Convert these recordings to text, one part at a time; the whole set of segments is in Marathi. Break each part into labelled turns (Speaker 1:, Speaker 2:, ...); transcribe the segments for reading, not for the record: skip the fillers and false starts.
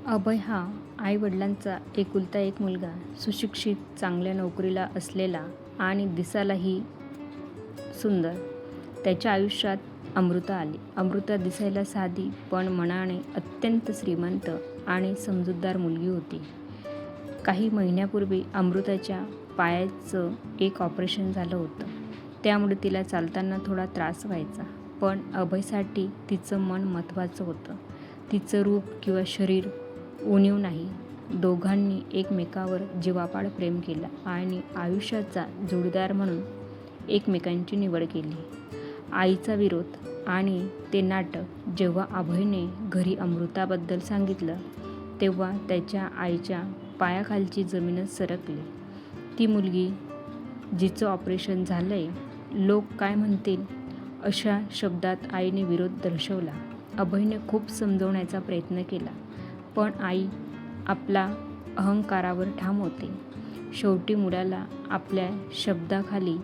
Speaker 1: अभय हा आई-वडिलांचा एकुलता एक मुलगा, सुशिक्षित, चांगल्या नोकरीला असलेला आणि दिसायलाही सुंदर. त्याच्या आयुष्यात अमृता आली. अमृता दिसायला साधी पण मनाने अत्यंत श्रीमंत आणि समजूतदार मुलगी होती. काही महिन्यापूर्वी अमृताच्या पायाचं एक ऑपरेशन झालं होतं. त्यामुळे तिला चालताना थोडा त्रास व्हायचा. पण अभयसाठी तिचं मन महत्त्वाचं होतं. तिचं रूप किंवा शरीर उणीव नाही. दोघांनी एकमेकावर जीवापाड प्रेम केलं आणि आयुष्याचा जोडीदार म्हणून एकमेकांची निवड केली. आईचा विरोध आणि ते नाटक जेव्हा अभयने घरी अमृताबद्दल सांगितलं, तेव्हा त्याच्या आईच्या पायाखालची जमीनच सरकली. ती मुलगी जिचं ऑपरेशन झालंय, लोक काय म्हणतील, अशा शब्दात आईने विरोध दर्शवला. अभयने खूप समजवण्याचा प्रयत्न केला, पण आई आपल्या अहंकारावर ठाम होते. शेवटी मुलाला आपल्या शब्दाखाली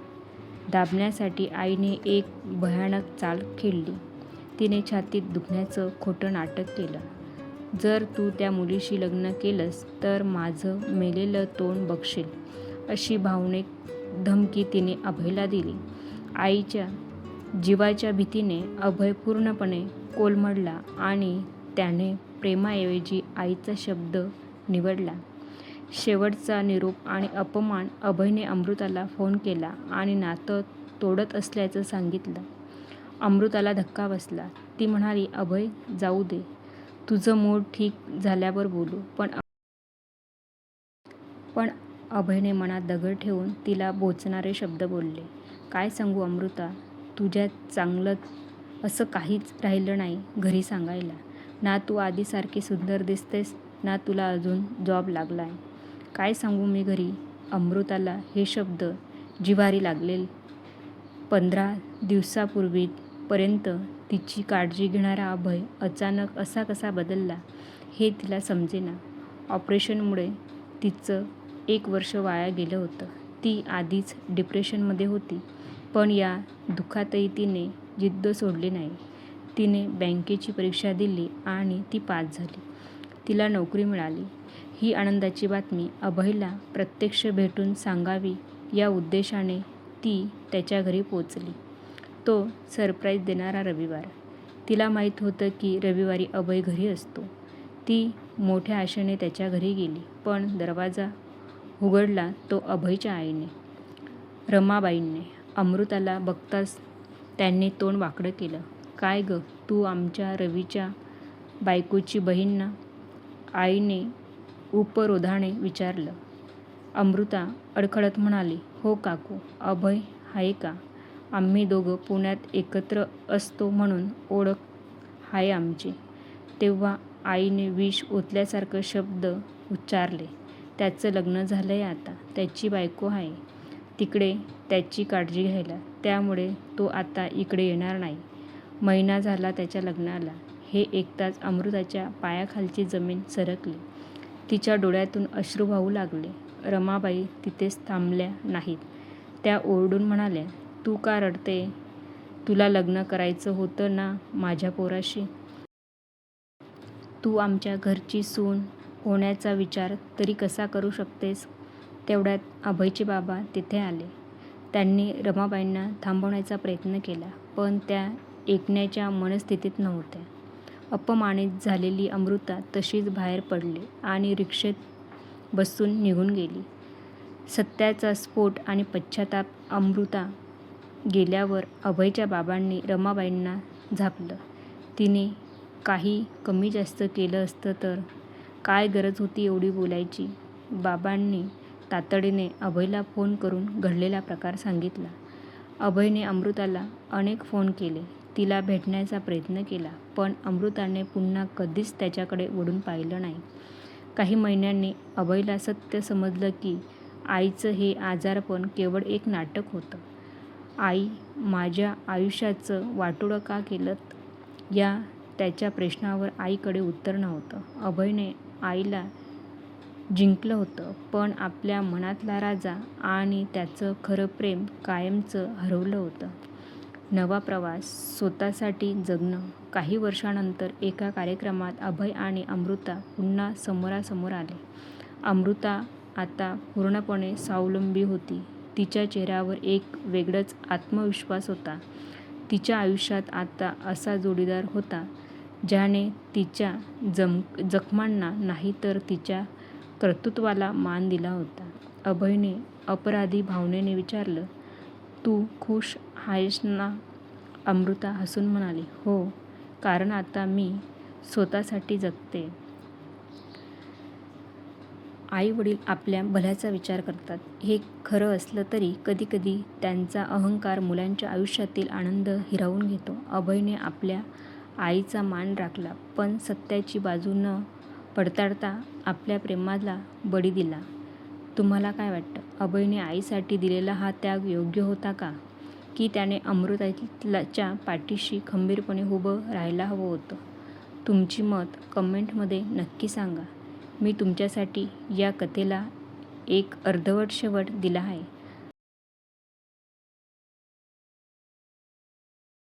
Speaker 1: दाबण्यासाठी आईने एक भयानक चाल खेळली. तिने छातीत दुखण्याचं खोटं नाटक केलं. जर तू त्या मुलीशी लग्न केलंस तर माझं मेलेलं तोंड बघशील, अशी भावनिक धमकी तिने अभयला दिली. आईच्या जीवाच्या भीतीने अभय पूर्णपणे कोलमडला आणि त्याने प्रेमाऐवजी आईचा शब्द निवडला. शेवटचा निरोप आणि अपमान. अभयने अमृताला फोन केला आणि नातं तोडत असल्याचं सांगितलं. अमृताला धक्का बसला. ती म्हणाली, अभय, जाऊ दे, तुझं मूड ठीक झाल्यावर बोलू. पण अभयने मनात दगड ठेवून तिला बोचणारे शब्द बोलले. काय सांगू अमृता, तुझ्यात चांगलं असं काहीच राहिलं नाही घरी सांगायला. ना तू आधीसारखी सुंदर दिसतेस, ना तुला अजून जॉब लागलाय. काय सांगू मी घरी. अमृताला हे शब्द जिव्हारी लागले. 15 दिवसापूर्वीपर्यंत तिची काळजी घेणारा अभय अचानक असा कसा बदलला, हे तिला समजेना. ऑपरेशनमुळे तिचं 1 वर्ष वाया गेलं होतं. ती आधीच डिप्रेशनमध्ये होती, पण या दुःखातही तिने जिद्द सोडली नाही. तिने बँकेची परीक्षा दिली आणि ती पास झाली. तिला नोकरी मिळाली. ही आनंदाची बातमी अभयला प्रत्यक्ष भेटून सांगावी या उद्देशाने ती त्याच्या घरी पोचली. तो सरप्राईज देणारा रविवार. तिला माहीत होतं की रविवारी अभय घरी असतो. ती मोठ्या आशेने त्याच्या घरी गेली, पण दरवाजा उघडला तो अभयच्या आईने, रमाबाईंनी. अमृताला बघताच त्यांनी तोंड वाकडं केलं. काय गं, तू आमच्या रवीच्या बायकोची बहीण ना? आईने उपरोधाने विचारलं. अमृता अडखळत म्हणाली, हो काकू. अभय आहे का? आम्ही दोघं पुण्यात एकत्र असतो म्हणून ओळख आहे आमची. तेव्हा आईने विष ओतल्यासारखं शब्द उच्चारले. त्याचं लग्न झालंय आता. त्याची बायको आहे तिकडे त्याची काळजी घ्यायला. त्यामुळे तो आता इकडे येणार नाही. महिना झाला त्याच्या लग्नाला. हे ऐकताच अमृताच्या पायाखालची जमीन सरकली. तिच्या डोळ्यातून अश्रू वाहू लागले. रमाबाई तिथेच थांबल्या नाहीत. त्या ओरडून म्हणाल्या, तू का रडते? तुला लग्न करायचं होतं ना माझ्या पोराशी. तू आमच्या घरची सून होण्याचा विचार तरी कसा करू शकतेस? तेवढ्यात अभयचे बाबा तिथे आले. त्यांनी रमाबाईंना थांबवण्याचा प्रयत्न केला, पण त्या ऐकण्याच्या मनस्थितीत नव्हत्या. अपमानित झालेली अमृता तशीच बाहेर पडली आणि रिक्षेत बसून निघून गेली. सत्याचा स्फोट आणि पश्चाताप. अमृता गेल्यावर अभयच्या बाबांनी रमाबाईंना झापलं. तिने काही कमी जास्त केलं असतं तर काय गरज होती एवढी बोलायची. बाबांनी तातडीने अभयला फोन करून घडलेला प्रकार सांगितला. अभयने अमृताला अनेक फोन केले. तिला भेटण्याचा प्रयत्न केला, पण अमृताने पुन्हा कधीच त्याच्याकडे वळून पाहिलं नाही. काही महिन्यांनी अभयला सत्य समजलं की आईचं हे आजारपण केवळ एक नाटक होतं. आई, माझ्या आयुष्याचं वाटोळं का केलंत? या त्याच्या प्रश्नावर आईकडे उत्तर नव्हतं. अभयने आईला जिंकलं होतं, पण आपल्या मनातला राजा आणि त्याचं खरं प्रेम कायमचं हरवलं होतं. नवा प्रवास, स्वतःसाठी जगणं. काही वर्षानंतर एका कार्यक्रमात अभय आणि अमृता पुन्हा समोरासमोर आले. अमृता आता पूर्णपणे स्वावलंबी होती. तिच्या चेहऱ्यावर एक वेगळाच आत्मविश्वास होता. तिच्या आयुष्यात आता असा जोडीदार होता ज्याने तिच्या जखमांना नाही तर तिच्या कर्तृत्वाला मान दिला होता. अभयने अपराधी भावनेने विचारलं, तू खुश आहेस ना? अमृता हसून म्हणाली, हो, कारण आता मी स्वतःसाठी जगते. आई वडील आपल्या भल्याचा विचार करतात हे खरं असलं तरी कधीकधी त्यांचा अहंकार मुलांच्या आयुष्यातील आनंद हिरावून घेतो. अभयने आपल्या आईचा मान राखला, पण सत्याची बाजू न पडताळता आपल्या प्रेमाला बळी दिला. तुम्हाला काय वाटतं? अभयने आईसाठी दिलेला हा त्याग योग्य होता का? की त्याने अमृताच्या पाठीशी खंबीरपणे उभं राहायला हवं होतं? तुमची मत कमेंटमध्ये नक्की सांगा. मी तुमच्यासाठी या कथेला एक अर्धवट शेवट दिला आहे.